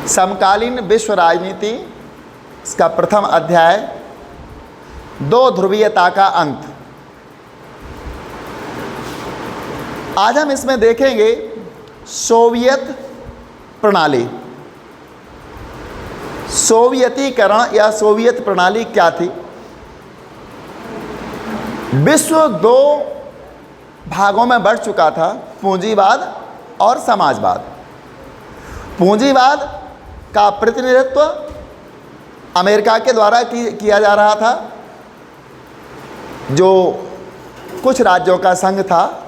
समकालीन विश्व राजनीति, इसका प्रथम अध्याय, दो ध्रुवीयता का अंत। आज हम इसमें देखेंगे सोवियत प्रणाली। सोवियतीकरण या सोवियत प्रणाली क्या थी? विश्व दो भागों में बढ़ चुका था, पूंजीवाद और समाजवाद। पूंजीवाद का प्रतिनिधित्व अमेरिका के द्वारा किया जा रहा था, जो कुछ राज्यों का संघ था,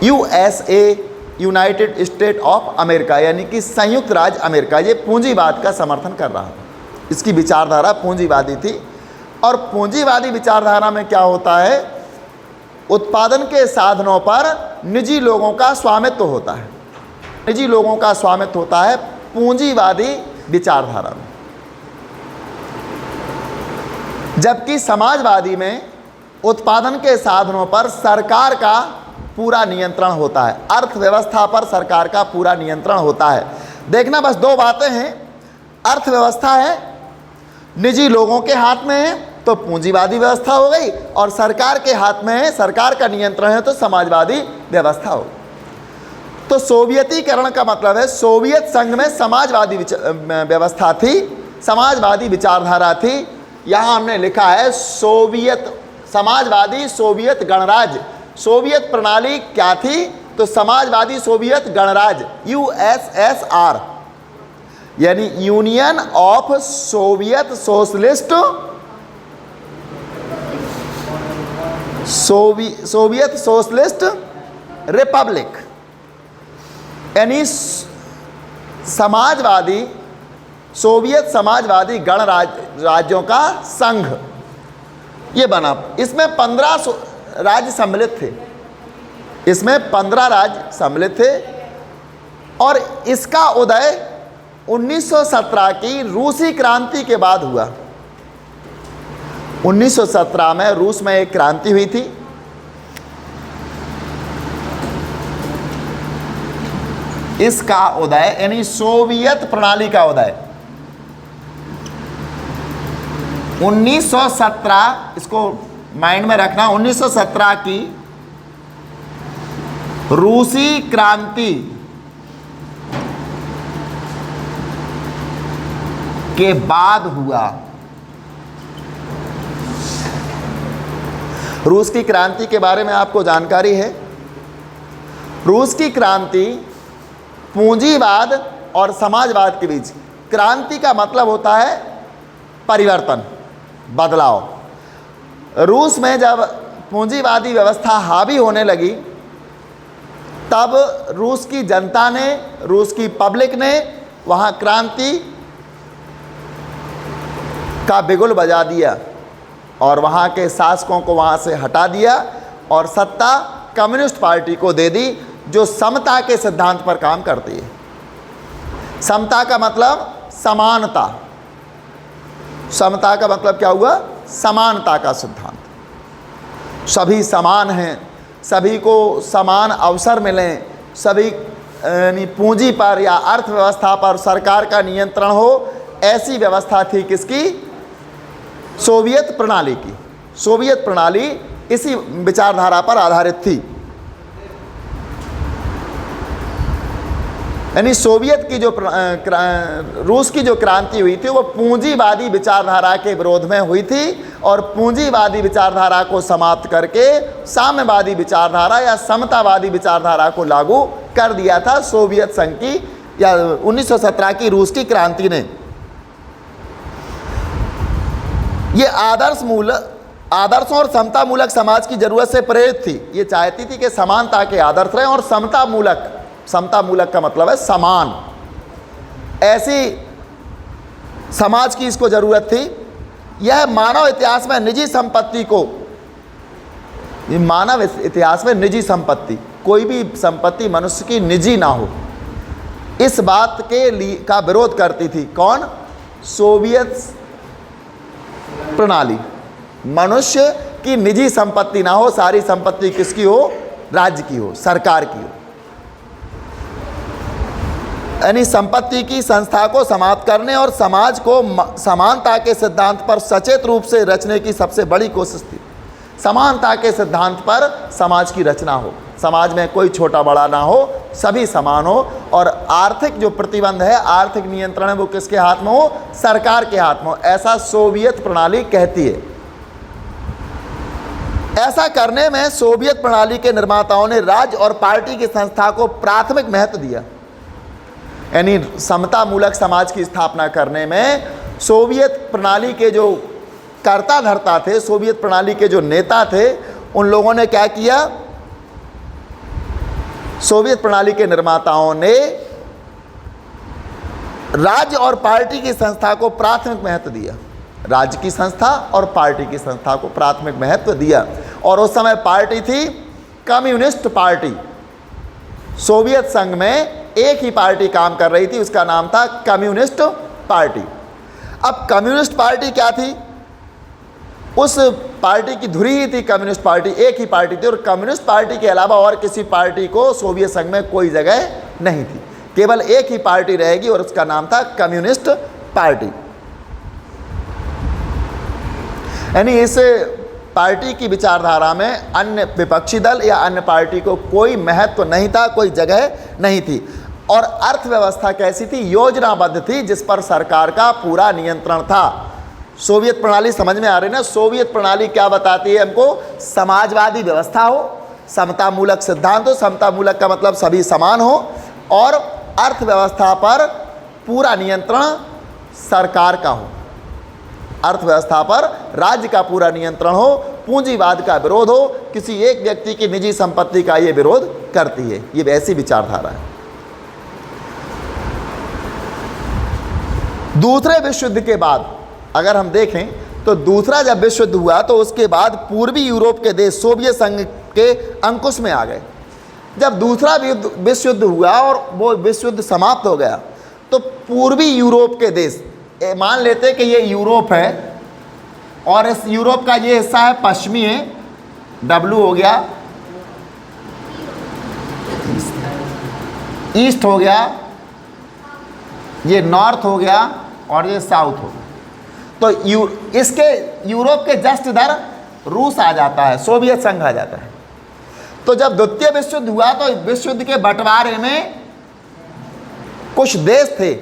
USA, United state of America, यानी कि संयुक्त राज्य अमेरिका। ये पूंजीवाद का समर्थन कर रहा था। इसकी विचारधारा पूंजीवादी थी। और पूंजीवादी विचारधारा में क्या होता है? उत्पादन के साधनों पर निजी लोगों का स्वामित्व होता है। निजी लोगों का स्वामित्व होता है पूंजीवादी विचारधारा में। जबकि समाजवादी में उत्पादन के साधनों पर सरकार का पूरा नियंत्रण होता है, अर्थव्यवस्था पर सरकार का पूरा नियंत्रण होता है। देखना बस दो बातें हैं, अर्थव्यवस्था है निजी लोगों के हाथ में है तो पूंजीवादी व्यवस्था हो गई, और सरकार के हाथ में है, सरकार का नियंत्रण है तो समाजवादी व्यवस्था हो। तो सोवियतीकरण का मतलब है सोवियत संघ में समाजवादी व्यवस्था थी, समाजवादी विचारधारा थी। यहाँ हमने लिखा है सोवियत समाजवादी सोवियत गणराज्य। सोवियत प्रणाली क्या थी? तो समाजवादी सोवियत गणराज्य, यूएसएसआर, यानी union of Soviet socialist Soviet socialist Republic, यानी समाजवादी सोवियत समाजवादी गणराज्यों का संघ ये बना। इसमें 15 राज्य सम्मिलित थे, इसमें 15 राज्य सम्मिलित थे। और इसका उदय 1917 की रूसी क्रांति के बाद हुआ। 1917 में रूस में एक क्रांति हुई थी। इसका उदय यानी सोवियत प्रणाली का उदय 1917, इसको माइंड में रखना, 1917 की रूसी क्रांति के बाद हुआ। रूस की क्रांति के बारे में आपको जानकारी है। रूस की क्रांति पूंजीवाद और समाजवाद के बीच, क्रांति का मतलब होता है परिवर्तन, बदलाव। रूस में जब पूंजीवादी व्यवस्था हावी होने लगी तब रूस की जनता ने, रूस की पब्लिक ने वहाँ क्रांति का बिगुल बजा दिया और वहाँ के शासकों को वहाँ से हटा दिया और सत्ता कम्युनिस्ट पार्टी को दे दी, जो समता के सिद्धांत पर काम करती है। समता का मतलब समानता। समता का मतलब क्या हुआ? समानता का सिद्धांत। सभी समान हैं, सभी को समान अवसर मिलें, सभी यानी पूंजी पर या अर्थव्यवस्था पर सरकार का नियंत्रण हो, ऐसी व्यवस्था थी किसकी? सोवियत प्रणाली की। सोवियत प्रणाली इसी विचारधारा पर आधारित थी। यानी सोवियत की जो रूस की जो क्रांति हुई थी वो पूंजीवादी विचारधारा के विरोध में हुई थी, और पूंजीवादी विचारधारा को समाप्त करके साम्यवादी विचारधारा या समतावादी विचारधारा को लागू कर दिया था सोवियत संघ की या 1917 की रूस की क्रांति ने। ये आदर्शों और समता मूलक समाज की जरूरत से प्रेरित थी। ये चाहती थी कि समानता के आदर्श रहें और समता मूलक का मतलब है समान, ऐसी समाज की इसको जरूरत थी। यह मानव इतिहास में निजी संपत्ति को, मानव इतिहास में निजी संपत्ति, कोई भी संपत्ति मनुष्य की निजी ना हो, इस बात के लिए का विरोध करती थी। कौन? सोवियत प्रणाली। मनुष्य की निजी संपत्ति ना हो, सारी संपत्ति किसकी हो? राज्य की हो, सरकार की हो। यानी संपत्ति की संस्था को समाप्त करने और समाज को समानता के सिद्धांत पर सचेत रूप से रचने की सबसे बड़ी कोशिश थी। समानता के सिद्धांत पर समाज की रचना हो, समाज में कोई छोटा बड़ा ना हो, सभी समान हो, और आर्थिक जो प्रतिबंध है, आर्थिक नियंत्रण है, वो किसके हाथ में हो? सरकार के हाथ में हो। ऐसा सोवियत प्रणाली कहती है। ऐसा करने में सोवियत प्रणाली के निर्माताओं ने राज्य और पार्टी की संस्था को प्राथमिक महत्व दिया। यानी समता मूलक समाज की स्थापना करने में सोवियत प्रणाली के जो कर्ता धर्ता थे, सोवियत प्रणाली के जो नेता थे, उन लोगों ने क्या किया? सोवियत प्रणाली के निर्माताओं ने राज्य और पार्टी की संस्था को प्राथमिक महत्व दिया। राज्य की संस्था और पार्टी की संस्था को प्राथमिक महत्व दिया। और उस समय पार्टी थी कम्युनिस्ट पार्टी। सोवियत संघ में एक ही पार्टी काम कर रही थी, उसका नाम था कम्युनिस्ट पार्टी। अब कम्युनिस्ट पार्टी क्या थी? उस पार्टी की धुरी ही थी कम्युनिस्ट पार्टी, एक ही पार्टी थी, और कम्युनिस्ट पार्टी के अलावा और किसी पार्टी को सोवियत संघ में कोई जगह नहीं थी। केवल एक ही पार्टी रहेगी और उसका नाम था कम्युनिस्ट पार्टी। यानी इस पार्टी की विचारधारा में अन्य विपक्षी दल या अन्य पार्टी को कोई महत्व नहीं था, कोई जगह नहीं थी। और अर्थव्यवस्था कैसी थी? योजनाबद्ध थी, जिस पर सरकार का पूरा नियंत्रण था। सोवियत प्रणाली समझ में आ रही ना? सोवियत प्रणाली क्या बताती है हमको? समाजवादी व्यवस्था हो, समतामूलक सिद्धांत हो, समतामूलक का मतलब सभी समान हो, और अर्थव्यवस्था पर पूरा नियंत्रण सरकार का हो, अर्थव्यवस्था पर राज्य का पूरा नियंत्रण हो, पूंजीवाद का विरोध हो, किसी एक व्यक्ति की निजी संपत्ति का ये विरोध करती है। ये वैसी विचारधारा है। दूसरे विश्व युद्ध के बाद अगर हम देखें तो दूसरा जब विश्व युद्ध हुआ तो उसके बाद पूर्वी यूरोप के देश सोवियत संघ के अंकुश में आ गए। जब दूसरा विश्व युद्ध हुआ और वो विश्व युद्ध समाप्त हो गया तो पूर्वी यूरोप के देश, मान लेते हैं कि ये यूरोप है और इस यूरोप का ये हिस्सा है पश्चिमी है, डब्लू हो गया, ईस्ट हो गया, ये नॉर्थ हो गया और ये साउथ हो गया। तो इसके यूरोप के जस्ट इधर रूस आ जाता है, सोवियत संघ आ जाता है। तो जब द्वितीय विश्व युद्ध हुआ तो विश्व युद्ध के बंटवारे में कुछ देश थे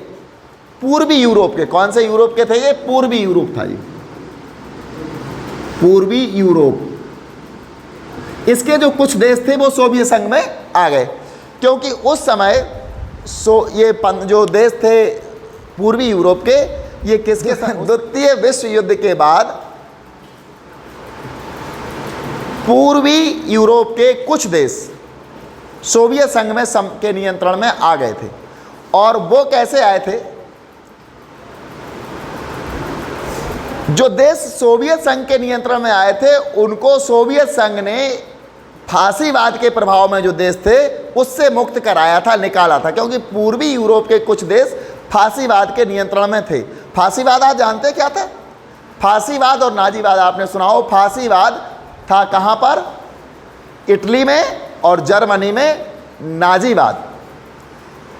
पूर्वी यूरोप के। कौन से यूरोप के थे? ये पूर्वी यूरोप था। ये पूर्वी यूरोप, इसके जो कुछ देश थे वो सोवियत संघ में आ गए, क्योंकि उस समय ये जो देश थे पूर्वी यूरोप के, ये किसके साथ? द्वितीय विश्व युद्ध के बाद पूर्वी यूरोप के कुछ देश सोवियत संघ में के नियंत्रण में आ गए थे। और वो कैसे आए थे? जो देश सोवियत संघ के नियंत्रण में आए थे उनको सोवियत संघ ने फांसीवाद के प्रभाव में जो देश थे उससे मुक्त कराया था, निकाला था, क्योंकि पूर्वी यूरोप के कुछ देश फांसीवाद के नियंत्रण में थे। फांसीवाद आप जानते क्या था? फांसीवाद और नाजीवाद आपने सुना हो। फांसीवाद था कहाँ पर? इटली में, और जर्मनी में नाजीवाद।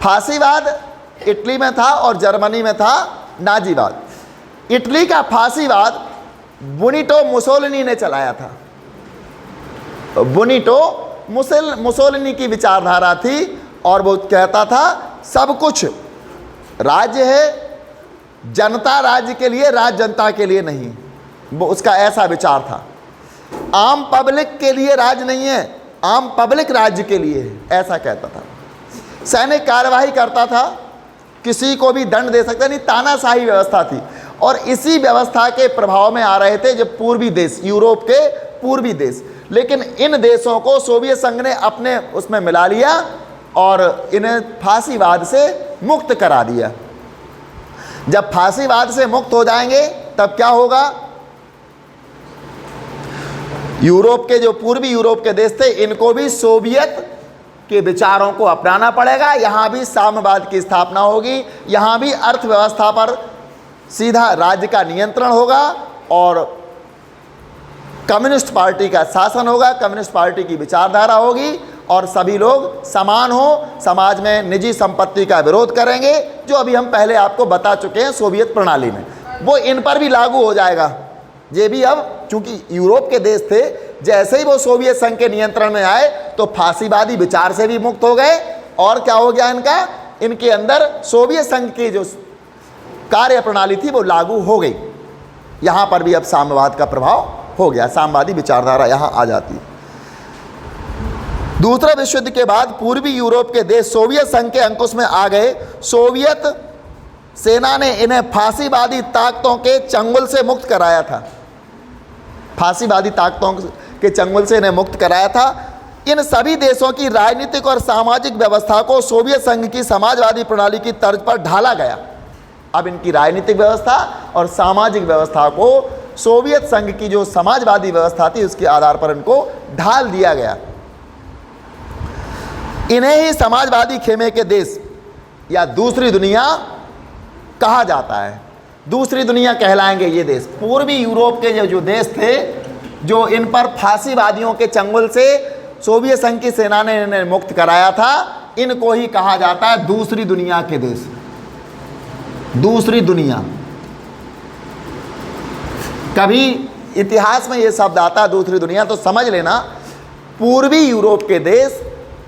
फांसीवाद इटली में था और जर्मनी में था नाजीवाद। इटली का फांसीवाद बुनिटो मुसोलिनी ने चलाया था। बुनिटो मुसोलिनी की विचारधारा थी और वो कहता था सब कुछ राज्य है, जनता राज्य के लिए, राज्य जनता के लिए नहीं। वो उसका ऐसा विचार था। आम पब्लिक के लिए राज्य नहीं है, आम पब्लिक राज्य के लिए है, ऐसा कहता था। सैनिक कार्यवाही करता था, किसी को भी दंड दे सकता नहीं, तानाशाही व्यवस्था थी। और इसी व्यवस्था के प्रभाव में आ रहे थे जो पूर्वी देश, यूरोप के पूर्वी देश। लेकिन इन देशों को सोवियत संघ ने अपने उसमें मिला लिया और इन्हें फांसीवाद से मुक्त करा दिया। जब फांसीवाद से मुक्त हो जाएंगे तब क्या होगा? यूरोप के जो पूर्वी यूरोप के देश थे इनको भी सोवियत के विचारों को अपनाना पड़ेगा। यहाँ भी साम्यवाद की स्थापना होगी, यहाँ भी अर्थव्यवस्था पर सीधा राज्य का नियंत्रण होगा और कम्युनिस्ट पार्टी का शासन होगा, कम्युनिस्ट पार्टी की विचारधारा होगी और सभी लोग समान हो, समाज में निजी संपत्ति का विरोध करेंगे, जो अभी हम पहले आपको बता चुके हैं सोवियत प्रणाली में, वो इन पर भी लागू हो जाएगा। ये भी अब चूंकि यूरोप के देश थे, जैसे ही वो सोवियत संघ के नियंत्रण में आए तो फांसीवादी विचार से भी मुक्त हो गए, और क्या हो गया इनका, इनके अंदर सोवियत संघ की जो कार्य प्रणाली थी वो लागू हो गई। यहाँ पर भी अब साम्यवाद का प्रभाव हो गया, साम्यवादी विचारधारा यहाँ आ जाती है। दूसरे विश्व युद्ध के बाद पूर्वी यूरोप के देश सोवियत संघ के अंकुश में आ गए। सोवियत सेना ने इन्हें फांसीवादी ताकतों के चंगुल से मुक्त कराया था, फांसीवादी ताकतों के चंगुल से इन्हें मुक्त कराया था। इन सभी देशों की राजनीतिक और सामाजिक व्यवस्था को सोवियत संघ की समाजवादी प्रणाली की तर्ज पर ढाला गया। अब इनकी राजनीतिक व्यवस्था और सामाजिक व्यवस्था को सोवियत संघ की जो समाजवादी व्यवस्था थी उसके आधार पर इनको ढाल दिया गया। इन्हें ही समाजवादी खेमे के देश या दूसरी दुनिया कहा जाता है, दूसरी दुनिया कहलाएंगे ये देश। पूर्वी यूरोप के जो देश थे, जो इन पर फांसीवादियों के चंगुल से सोवियत संघ की सेना ने इन्हें मुक्त कराया था, इनको ही कहा जाता है दूसरी दुनिया के देश। दूसरी दुनिया, कभी इतिहास में ये शब्द आता है दूसरी दुनिया तो समझ लेना पूर्वी यूरोप के देश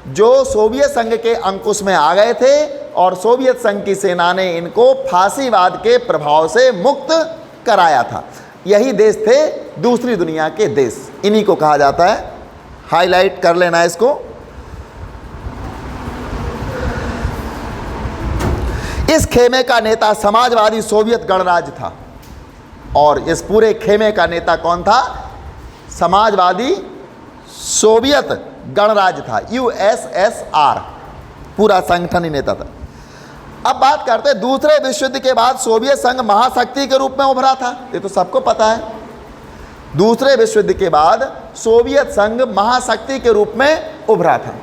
जो सोवियत संघ के अंकुश में आ गए थे और सोवियत संघ की सेना ने इनको फांसीवाद के प्रभाव से मुक्त कराया था, यही देश थे दूसरी दुनिया के देश, इन्हीं को कहा जाता है। हाईलाइट कर लेना इसको। इस खेमे का नेता समाजवादी सोवियत गणराज्य था, और इस पूरे खेमे का नेता कौन था, समाजवादी सोवियत गणराज्य था, USSR, पूरा संगठन ही नेता था। अब बात करते हैं दूसरे विश्व युद्ध के बाद सोवियत संघ महाशक्ति के रूप में उभरा था, ये तो सबको पता है। दूसरे विश्व युद्ध के बाद सोवियत संघ महाशक्ति के रूप में उभरा था।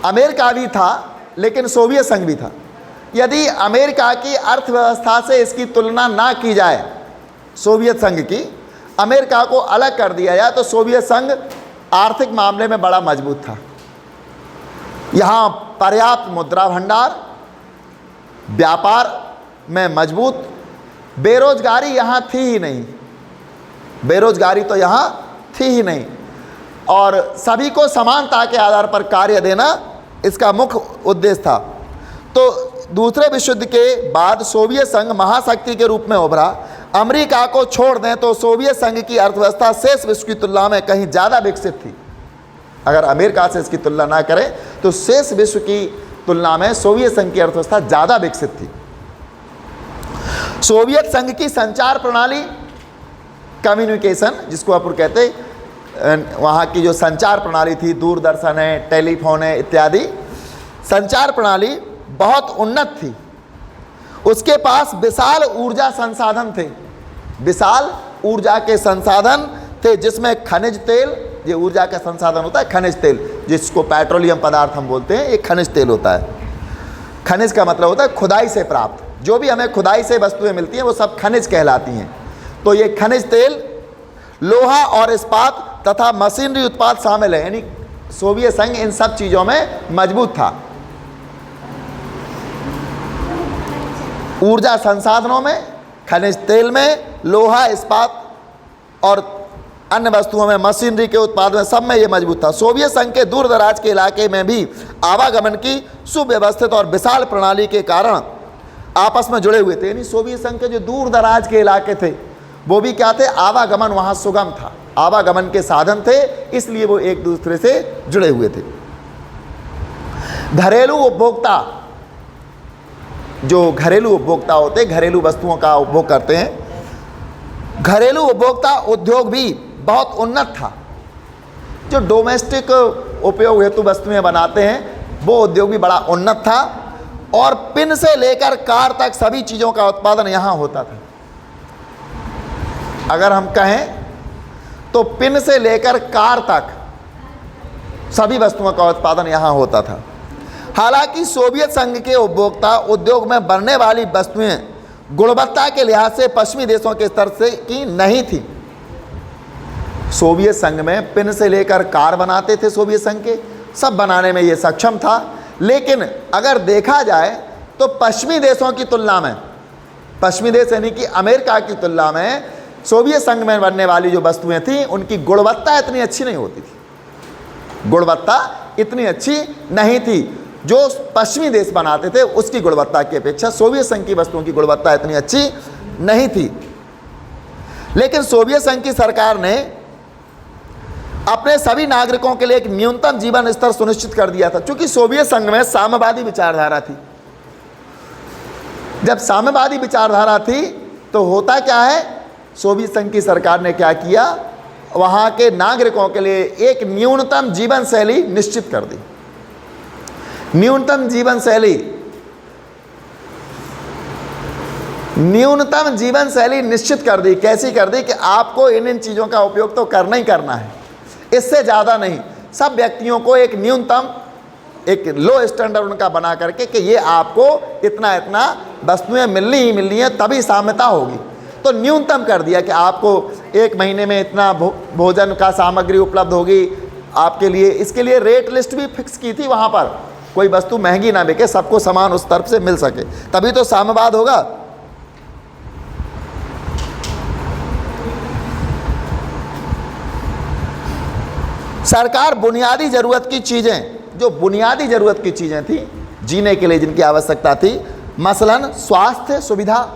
अमेरिका भी था लेकिन सोवियत संघ भी था। यदि अमेरिका की अर्थव्यवस्था से इसकी तुलना ना की जाए, सोवियत संघ की, अमेरिका को अलग कर दिया जाए तो सोवियत संघ आर्थिक मामले में बड़ा मजबूत था। यहाँ पर्याप्त मुद्रा भंडार, व्यापार में मजबूत, बेरोजगारी यहाँ थी ही नहीं, बेरोजगारी तो यहाँ थी ही नहीं, और सभी को समानता के आधार पर कार्य देना इसका मुख्य उद्देश्य था। तो दूसरे विश्व युद्ध के बाद सोवियत संघ महाशक्ति के रूप में उभरा। अमेरिका को छोड़ दें तो सोवियत संघ की अर्थव्यवस्था शेष विश्व की तुलना में कहीं ज़्यादा विकसित थी। अगर अमेरिका से इसकी तुलना ना करें तो शेष विश्व की तुलना में सोवियत संघ की अर्थव्यवस्था ज़्यादा विकसित थी। सोवियत संघ की संचार प्रणाली, कम्युनिकेशन जिसको अपन कहते हैं, वहाँ की जो संचार प्रणाली थी, दूरदर्शन है, टेलीफोन है इत्यादि, संचार प्रणाली बहुत उन्नत थी। उसके पास विशाल ऊर्जा संसाधन थे, विशाल ऊर्जा के संसाधन थे, जिसमें खनिज तेल, ये ऊर्जा का संसाधन होता है खनिज तेल, जिसको पेट्रोलियम पदार्थ हम बोलते हैं, एक खनिज तेल होता है। खनिज का मतलब होता है खुदाई से प्राप्त, जो भी हमें खुदाई से वस्तुएं मिलती हैं वो सब खनिज कहलाती हैं। तो ये खनिज तेल, लोहा और इस्पात तथा मशीनरी उत्पाद शामिल है, यानी सोवियत संघ इन सब चीज़ों में मजबूत था। ऊर्जा संसाधनों में, खनिज तेल में, लोहा, इस्पात और अन्य वस्तुओं में, मशीनरी के उत्पाद में, सब में ये मजबूत था। सोवियत संघ के दूर दराज के इलाके में भी आवागमन की सुव्यवस्थित और विशाल प्रणाली के कारण आपस में जुड़े हुए थे। यानी सोवियत संघ के जो दूर दराज के इलाके थे वो भी क्या थे, आवागमन वहाँ सुगम था, आवागमन के साधन थे, इसलिए वो एक दूसरे से जुड़े हुए थे। घरेलू उपभोक्ता, जो घरेलू उपभोक्ता होते, घरेलू वस्तुओं का उपभोग करते हैं, घरेलू उपभोक्ता उद्योग भी बहुत उन्नत था। जो डोमेस्टिक उपयोग हेतु वस्तुएं बनाते हैं वो उद्योग भी बड़ा उन्नत था, और पिन से लेकर कार तक सभी चीज़ों का उत्पादन यहाँ होता था। अगर हम कहें तो पिन से लेकर कार तक सभी वस्तुओं का उत्पादन यहाँ होता था। हालांकि सोवियत संघ के उपभोक्ता उद्योग में बनने वाली वस्तुएं गुणवत्ता के लिहाज से पश्चिमी देशों के स्तर से की नहीं थी। सोवियत संघ में पिन से लेकर कार बनाते थे सोवियत संघ के, सब बनाने में ये सक्षम था। लेकिन अगर देखा जाए तो पश्चिमी देशों की तुलना में, पश्चिमी देश यानी कि अमेरिका की तुलना में सोवियत संघ में बनने वाली जो वस्तुएं थीं उनकी गुणवत्ता इतनी अच्छी नहीं होती थी। गुणवत्ता इतनी अच्छी नहीं थी। जो पश्चिमी देश बनाते थे उसकी गुणवत्ता की अपेक्षा सोवियत संघ की वस्तुओं की गुणवत्ता इतनी अच्छी नहीं थी। लेकिन सोवियत संघ की सरकार ने अपने सभी नागरिकों के लिए एक न्यूनतम जीवन स्तर सुनिश्चित कर दिया था। क्योंकि सोवियत संघ में साम्यवादी विचारधारा थी। जब साम्यवादी विचारधारा थी तो होता क्या है, सोवियत संघ की सरकार ने क्या किया, वहाँ के नागरिकों के लिए एक न्यूनतम जीवन शैली निश्चित कर दी। न्यूनतम जीवन शैली निश्चित कर दी। कैसी कर दी कि आपको इन चीज़ों का उपयोग तो करना ही करना है, इससे ज़्यादा नहीं। सब व्यक्तियों को एक न्यूनतम, एक लो स्टैंडर्ड उनका बना करके कि ये आपको इतना इतना वस्तुएं मिलनी ही मिलनी है, तभी साम्यता होगी। तो न्यूनतम कर दिया कि आपको एक महीने में इतना भोजन का सामग्री उपलब्ध होगी आपके लिए। इसके लिए रेट लिस्ट भी फिक्स की थी वहाँ पर, कोई वस्तु महंगी ना बिके, सबको समान उस तरफ से मिल सके, तभी तो साम्यवाद होगा। सरकार बुनियादी ज़रूरत की चीज़ें, जो बुनियादी ज़रूरत की चीज़ें थी जीने के लिए जिनकी आवश्यकता थी, मसलन स्वास्थ्य सुविधा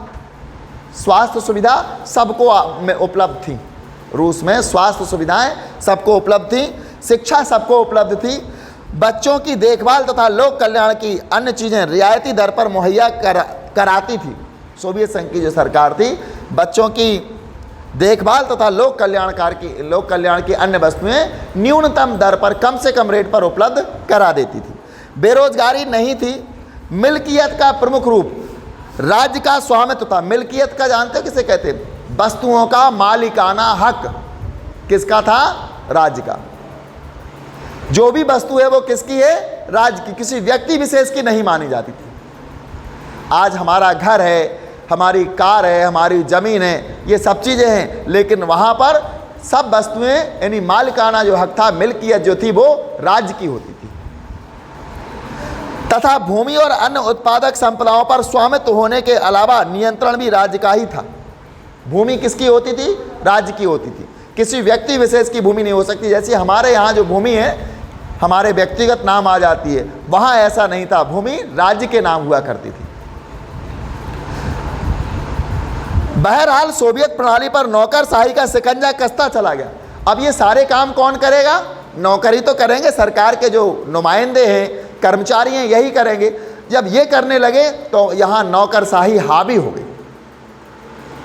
सबको में उपलब्ध थी। रूस में स्वास्थ्य सुविधाएं सबको उपलब्ध थी, शिक्षा सबको उपलब्ध थी, बच्चों की देखभाल तथा लोक कल्याण की अन्य चीज़ें रियायती दर पर मुहैया कराती थी। सोवियत संघ की जो सरकार थी बच्चों की देखभाल तथा लोक कल्याण की अन्य वस्तुएं न्यूनतम दर पर, कम से कम रेट पर उपलब्ध करा देती थी। बेरोजगारी नहीं थी। मिल्कियत का प्रमुख रूप राज्य का स्वामित्व था। मिल्कियत का जानते हो किसे कहते हैं? वस्तुओं का मालिकाना हक किसका था? राज्य का। जो भी वस्तु है वो किसकी है? राज्य की, किसी व्यक्ति विशेष की नहीं मानी जाती थी। आज हमारा घर है, हमारी कार है, हमारी ज़मीन है, ये सब चीज़ें हैं, लेकिन वहाँ पर सब वस्तुएं यानी मालिकाना जो हक था, मिल्कियत जो थी वो राज्य की होती थी। तथा भूमि और अन्य उत्पादक संपदाओं पर स्वामित्व होने के अलावा नियंत्रण भी राज्य का ही था। भूमि किसकी होती थी? राज्य की होती थी। किसी व्यक्ति विशेष की भूमि नहीं हो सकती। जैसे हमारे यहाँ जो भूमि है हमारे व्यक्तिगत नाम आ जाती है, वहाँ ऐसा नहीं था, भूमि राज्य के नाम हुआ करती थी। बहरहाल सोवियत प्रणाली पर नौकरशाही का शिकंजा कसता चला गया। अब ये सारे काम कौन करेगा? नौकरी तो करेंगे, सरकार के जो नुमाइंदे हैं, कर्मचारी हैं, यही करेंगे। जब ये करने लगे तो यहाँ नौकरशाही हावी हो गई।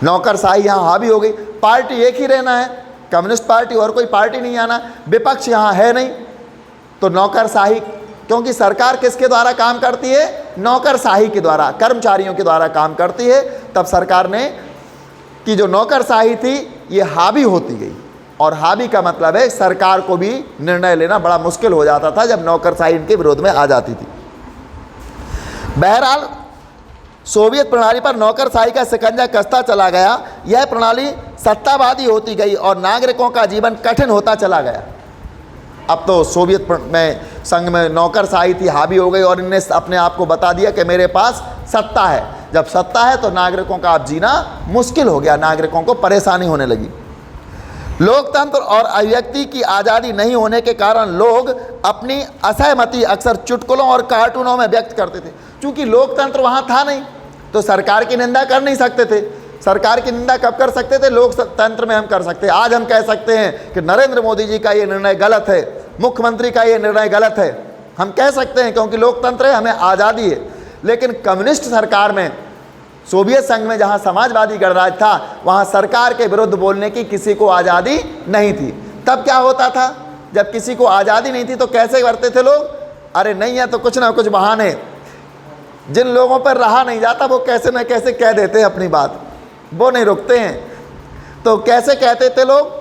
नौकरशाही यहाँ हावी हो गई। पार्टी एक ही रहना है, कम्युनिस्ट पार्टी, और कोई पार्टी नहीं आना, विपक्ष यहाँ है नहीं, तो नौकरशाही, क्योंकि सरकार किसके द्वारा काम करती है? नौकरशाही के द्वारा, कर्मचारियों के द्वारा काम करती है। तब सरकार ने कि जो नौकरशाही थी ये हावी होती गई, और हावी का मतलब है सरकार को भी निर्णय लेना बड़ा मुश्किल हो जाता था जब नौकरशाही इनके विरोध में आ जाती थी। बहरहाल सोवियत प्रणाली पर नौकरशाही का शिकंजा कसता चला गया। यह प्रणाली सत्तावादी होती गई और नागरिकों का जीवन कठिन होता चला गया। अब तो सोवियत में संघ में नौकरशाही थी, हावी हो गई, और इनने अपने आप को बता दिया कि मेरे पास सत्ता है। जब सत्ता है तो नागरिकों का अब जीना मुश्किल हो गया, नागरिकों को परेशानी होने लगी। लोकतंत्र और अभिव्यक्ति की आज़ादी नहीं होने के कारण लोग अपनी असहमति अक्सर चुटकुलों और कार्टूनों में व्यक्त करते थे। क्योंकि लोकतंत्र वहाँ था नहीं तो सरकार की निंदा कर नहीं सकते थे। सरकार की निंदा कब कर सकते थे? लोकतंत्र में हम कर सकते हैं। आज हम कह सकते हैं कि नरेंद्र मोदी जी का ये निर्णय गलत है, मुख्यमंत्री का ये निर्णय गलत है, हम कह सकते हैं, क्योंकि लोकतंत्र है, हमें आज़ादी है। लेकिन कम्युनिस्ट सरकार में, सोवियत संघ में जहाँ समाजवादी गणराज्य था, वहाँ सरकार के विरुद्ध बोलने की किसी को आज़ादी नहीं थी। तब क्या होता था? जब किसी को आज़ादी नहीं थी तो कैसे करते थे लोग? अरे नहीं है तो कुछ ना कुछ बहाने, जिन लोगों पर रहा नहीं जाता वो कैसे न कैसे कह देते हैं अपनी बात, वो नहीं रुकते हैं। तो कैसे कहते थे लोग?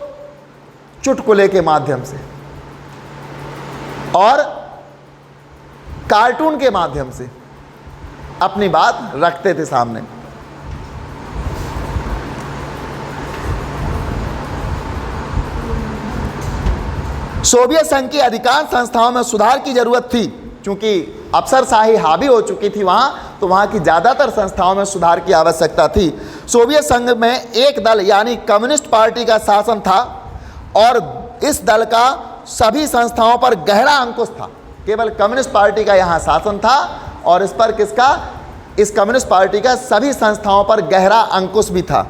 चुटकुले के माध्यम से और कार्टून के माध्यम से अपनी बात रखते थे सामने। सोवियत संघ की अधिकांश संस्थाओं में सुधार की जरूरत थी, क्योंकि अफसरशाही हावी हो चुकी थी वहाँ, तो वहाँ की ज़्यादातर संस्थाओं में सुधार की आवश्यकता थी। सोवियत संघ में एक दल यानी कम्युनिस्ट पार्टी का शासन था और इस दल का सभी संस्थाओं पर गहरा अंकुश था। केवल कम्युनिस्ट पार्टी का यहाँ शासन था और इस पर किसका, इस कम्युनिस्ट पार्टी का सभी संस्थाओं पर गहरा अंकुश भी था।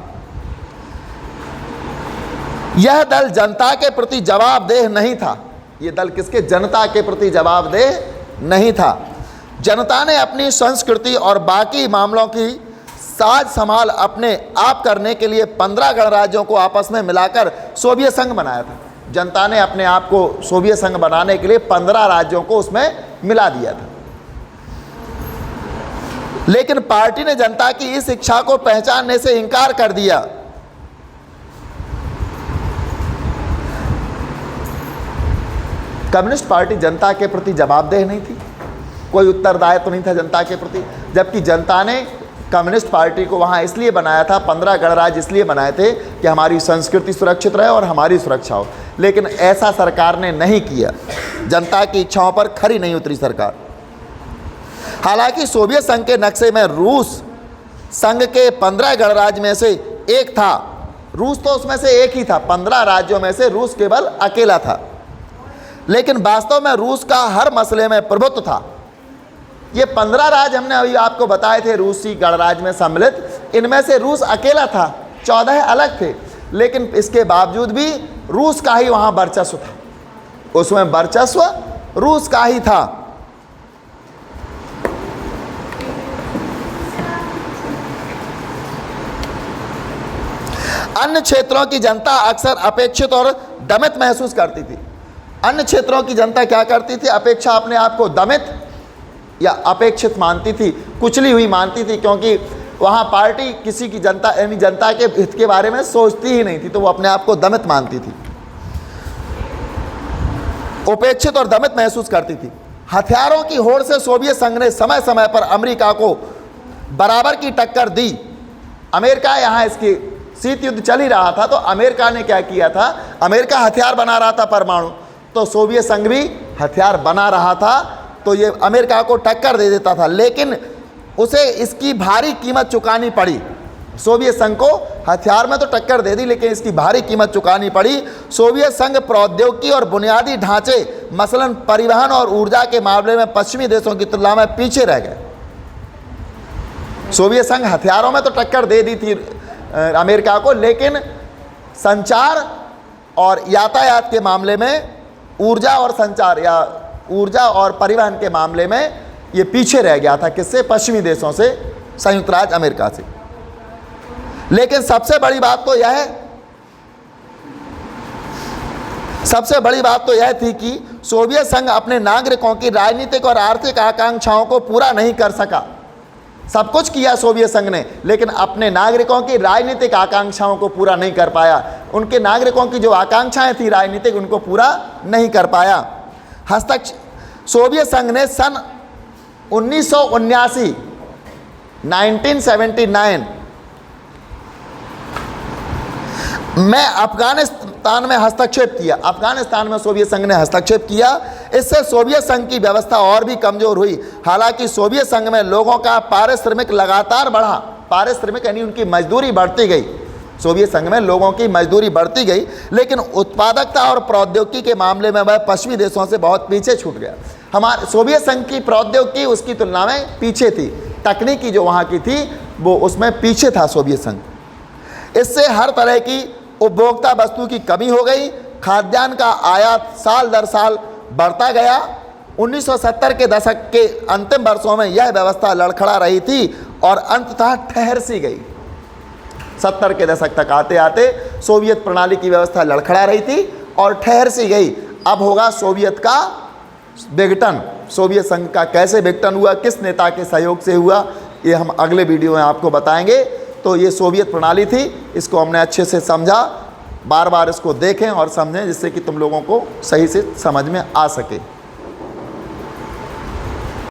यह दल जनता के प्रति जवाबदेह नहीं था। यह दल किसके, जनता के प्रति जवाबदेह नहीं था। जनता ने अपनी संस्कृति और बाकी मामलों की साज संभाल अपने आप करने के लिए 15 गणराज्यों को आपस में मिलाकर सोवियत संघ बनाया था। जनता ने अपने आप को सोवियत संघ बनाने के लिए 15 राज्यों को उसमें मिला दिया था। लेकिन पार्टी ने जनता की इस इच्छा को पहचानने से इनकार कर दिया। कम्युनिस्ट पार्टी जनता के प्रति जवाबदेह नहीं थी, कोई उत्तरदायित्व नहीं था जनता के प्रति, जबकि जनता ने कम्युनिस्ट पार्टी को वहाँ इसलिए बनाया था, 15 गणराज्य इसलिए बनाए थे कि हमारी संस्कृति सुरक्षित रहे और हमारी सुरक्षा हो। लेकिन ऐसा सरकार ने नहीं किया, जनता की इच्छाओं पर खरी नहीं उतरी सरकार। हालांकि सोवियत संघ के नक्शे में रूस संघ के 15 गणराज्य में से एक था। रूस तो उसमें से एक ही था, 15 राज्यों में से रूस केवल अकेला था। लेकिन वास्तव में रूस का हर मसले में प्रभुत्व था। ये 15 राज्य हमने अभी आपको बताए थे रूसी गणराज्य में सम्मिलित, इनमें से रूस अकेला था, 14 अलग थे। लेकिन इसके बावजूद भी रूस का ही वहाँ वर्चस्व था, उसमें वर्चस्व रूस का ही था। अन्य क्षेत्रों की जनता अक्सर अपेक्षित और दमित महसूस करती थी। अन्य क्षेत्रों की जनता क्या करती थी, अपेक्षा अपने आप को दमित या अपेक्षित मानती थी, कुचली हुई मानती थी, क्योंकि वहाँ पार्टी किसी की जनता यानी जनता के हित के बारे में सोचती ही नहीं थी, तो वो अपने आप को दमित मानती थी, उपेक्षित और दमित महसूस करती थी। हथियारों की होड़ से सोवियत संघ ने समय समय पर अमेरिका को बराबर की टक्कर दी। अमेरिका यहाँ इसकी शीत युद्ध चल ही रहा था, तो अमेरिका ने क्या किया था, अमेरिका हथियार बना रहा था परमाणु, तो सोवियत संघ भी हथियार बना रहा था, तो ये अमेरिका को टक्कर दे देता था। लेकिन उसे इसकी भारी कीमत चुकानी पड़ी। सोवियत संघ को हथियार में तो टक्कर दे दी, लेकिन इसकी भारी कीमत चुकानी पड़ी। सोवियत संघ प्रौद्योगिकी और बुनियादी ढांचे मसलन परिवहन और ऊर्जा के मामले में पश्चिमी देशों की तुलना में पीछे रह गए। सोवियत संघ हथियारों में तो टक्कर दे दी थी अमेरिका को, लेकिन संचार और यातायात के मामले में, ऊर्जा और संचार या ऊर्जा और परिवहन के मामले में ये पीछे रह गया था। किससे, पश्चिमी देशों से, संयुक्त राज्य अमेरिका से। लेकिन सबसे बड़ी बात तो यह थी कि सोवियत संघ अपने नागरिकों की राजनीतिक और आर्थिक आकांक्षाओं को पूरा नहीं कर सका। सब कुछ किया सोवियत संघ ने, लेकिन अपने नागरिकों की राजनीतिक आकांक्षाओं को पूरा नहीं कर पाया। उनके नागरिकों की जो आकांक्षाएं थी राजनीतिक, उनको पूरा नहीं कर पाया। सोवियत संघ ने सन 1979 में अफगानिस्तान में हस्तक्षेप किया। अफगानिस्तान में सोवियत संघ ने हस्तक्षेप किया। इससे सोवियत संघ की व्यवस्था और भी कमजोर हुई। हालांकि सोवियत संघ में लोगों का पारिश्रमिक लगातार बढ़ा। पारिश्रमिक यानी उनकी मजदूरी बढ़ती गई। सोवियत संघ में लोगों की मजदूरी बढ़ती गई, लेकिन उत्पादकता और प्रौद्योगिकी के मामले में वह पश्चिमी देशों से बहुत पीछे छूट गया। हमारे सोवियत संघ की प्रौद्योगिकी उसकी तुलना में पीछे थी। तकनीकी जो वहाँ की थी वो उसमें पीछे था सोवियत संघ। इससे हर तरह की उपभोक्ता वस्तु की कमी हो गई। खाद्यान्न का आयात साल दर साल बढ़ता गया। 1970 के दशक के अंतिम वर्षों में यह व्यवस्था लड़खड़ा रही थी और अंततः ठहर सी गई। 70 के दशक तक आते आते सोवियत प्रणाली की व्यवस्था लड़खड़ा रही थी और ठहर सी गई। अब होगा सोवियत का विघटन। सोवियत संघ का कैसे विघटन हुआ, किस नेता के सहयोग से हुआ, ये हम अगले वीडियो में आपको बताएंगे। तो ये सोवियत प्रणाली थी, इसको हमने अच्छे से समझा। बार बार इसको देखें और समझें, जिससे कि तुम लोगों को सही से समझ में आ सके।